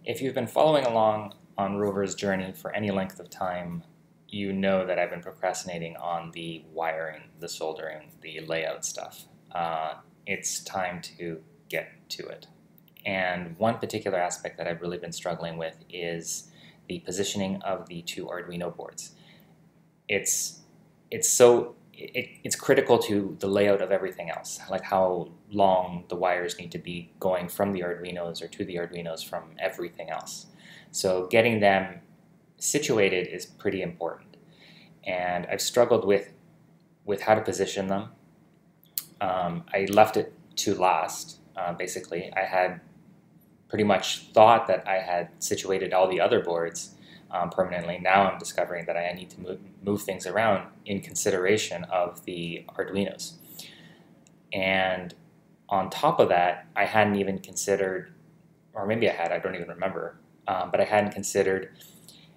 If you've been following along on ROVer's journey for any length of time, you know that I've been procrastinating on the wiring, the soldering, the layout stuff. It's time to get to it. And one particular aspect that I've really been struggling with is the positioning of the two Arduino boards. It's critical to the layout of everything else, like how long the wires need to be going from the Arduinos or to the Arduinos from everything else. So getting them situated is pretty important. And I've struggled with how to position them. I left it to last, basically. I had pretty much thought that I had situated all the other boards permanently. Now I'm discovering that I need to move things around in consideration of the Arduinos. And on top of that, I hadn't even considered, or maybe I had, I don't even remember, but I hadn't considered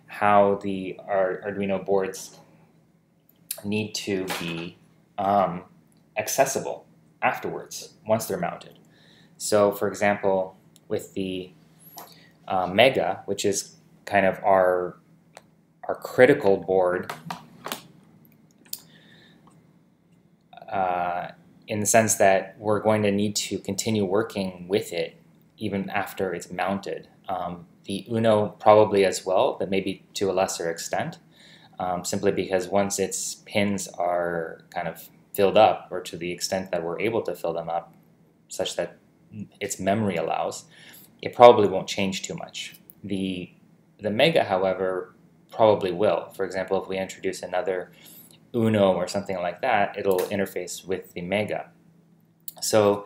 how the Arduino boards need to be accessible afterwards, once they're mounted. So for example, with the MEGA, which is kind of our critical board, in the sense that we're going to need to continue working with it even after it's mounted. The Uno probably as well, but maybe to a lesser extent, simply because once its pins are kind of filled up, or to the extent that we're able to fill them up such that its memory allows, it probably won't change too much. The MEGA, however, probably will. For example, if we introduce another Uno or something like that, it'll interface with the MEGA. So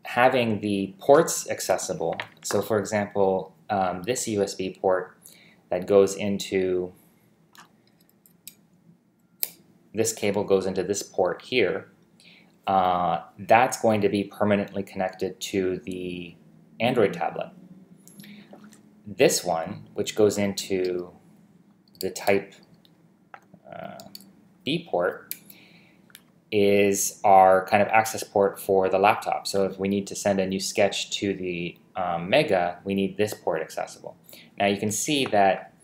having the ports accessible, so for example, this USB port that goes into, this cable goes into this port here, that's going to be permanently connected to the Android tablet. This one, which goes into the type B port, is our kind of access port for the laptop. So if we need to send a new sketch to the MEGA, we need this port accessible. Now you can see that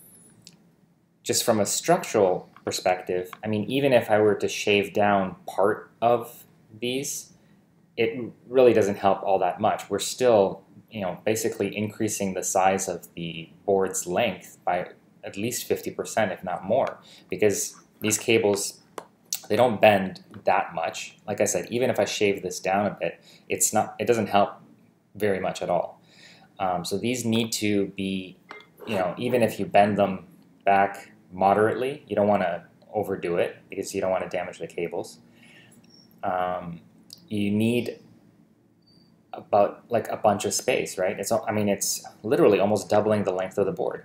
just from a structural perspective, I mean, even if I were to shave down part of these, it really doesn't help all that much. We're still, basically increasing the size of the board's length by at least 50%, if not more, because these cables, they don't bend that much. Like I said, even if I shave this down a bit, it doesn't help very much at all. So these need to be, even if you bend them back moderately, you don't want to overdo it because you don't want to damage the cables. You need about like a bunch of space, right? It's literally almost doubling the length of the board.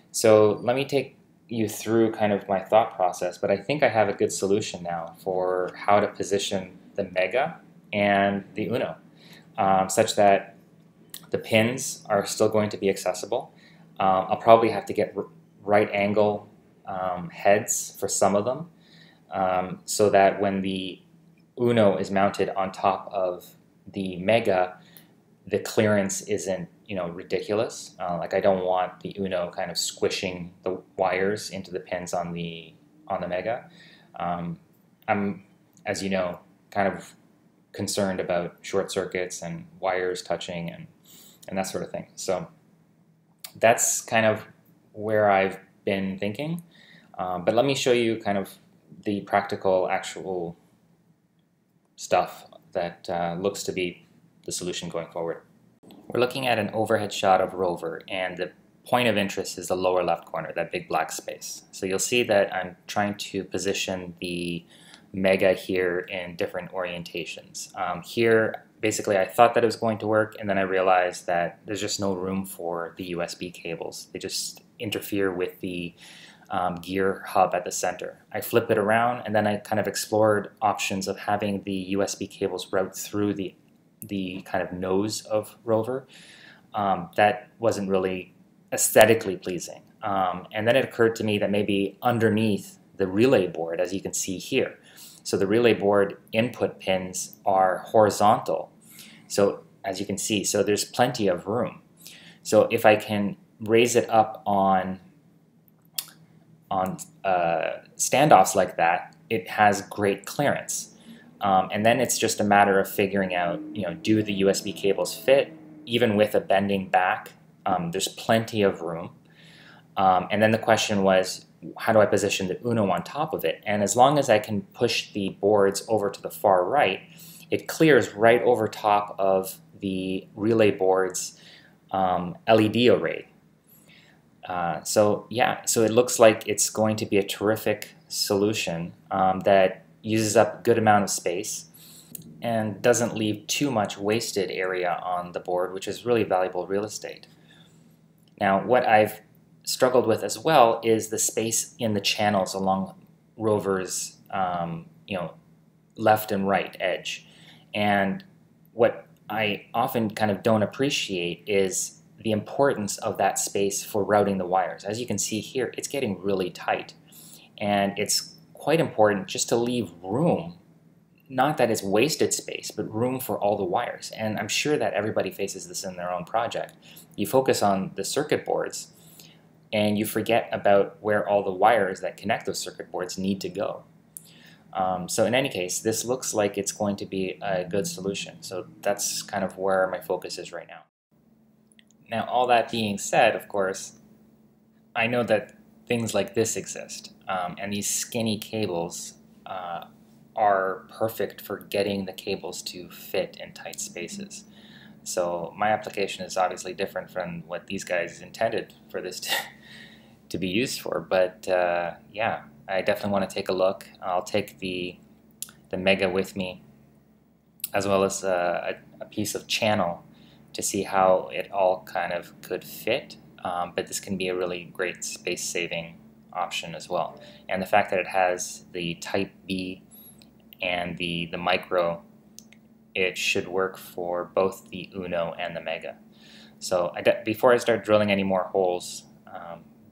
So let me take you through kind of my thought process, but I think I have a good solution now for how to position the MEGA and the Uno, such that the pins are still going to be accessible. I'll probably have to get right angle heads for some of them, so that when the Uno is mounted on top of the MEGA, the clearance isn't ridiculous. Like I don't want the Uno kind of squishing the wires into the pins on the MEGA. I'm, as you know, kind of concerned about short circuits and wires touching and that sort of thing. So that's kind of where I've been thinking. But let me show you kind of the practical, actual stuff that looks to be the solution going forward. We're looking at an overhead shot of ROVer, and the point of interest is the lower left corner, that big black space. So you'll see that I'm trying to position the MEGA here in different orientations. Here, basically, I thought that it was going to work, and then I realized that there's just no room for the USB cables. They just interfere with the gear hub at the center. I flip it around, and then I kind of explored options of having the USB cables route through the kind of nose of ROVer. That wasn't really aesthetically pleasing. And then it occurred to me that maybe underneath the relay board, as you can see here, so the relay board input pins are horizontal. So as you can see, so there's plenty of room. So if I can raise it up on standoffs like that, it has great clearance. And then it's just a matter of figuring out, do the USB cables fit? Even with a bending back, there's plenty of room. And then the question was, how do I position the Uno on top of it? And as long as I can push the boards over to the far right, it clears right over top of the relay board's LED array. So it looks like it's going to be a terrific solution that uses up a good amount of space and doesn't leave too much wasted area on the board, which is really valuable real estate. Now, what I've struggled with as well is the space in the channels along ROVer's left and right edge. And what I often kind of don't appreciate is the importance of that space for routing the wires. As you can see here, it's getting really tight. And it's quite important just to leave room, not that it's wasted space, but room for all the wires. And I'm sure that everybody faces this in their own project. You focus on the circuit boards and you forget about where all the wires that connect those circuit boards need to go. So in any case, this looks like it's going to be a good solution. So that's kind of where my focus is right now. Now, all that being said, of course, I know that things like this exist, and these skinny cables are perfect for getting the cables to fit in tight spaces. So my application is obviously different from what these guys intended for this to be used for, but yeah, I definitely want to take a look. I'll take the MEGA with me, as well as a piece of channel to see how it all kind of could fit, but this can be a really great space-saving option as well. And the fact that it has the Type B and the micro, it should work for both the Uno and the MEGA. So before I start drilling any more holes,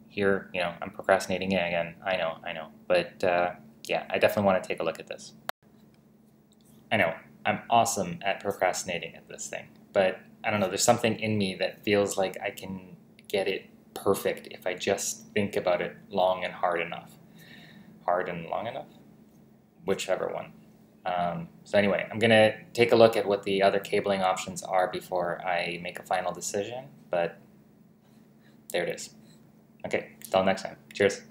here, I'm procrastinating again. I know, but yeah, I definitely want to take a look at this. I know, I'm awesome at procrastinating at this thing, but I don't know, there's something in me that feels like I can get it perfect if I just think about it long and hard enough. Hard and long enough? Whichever one. So anyway, I'm going to take a look at what the other cabling options are before I make a final decision, but there it is. Okay, till next time. Cheers.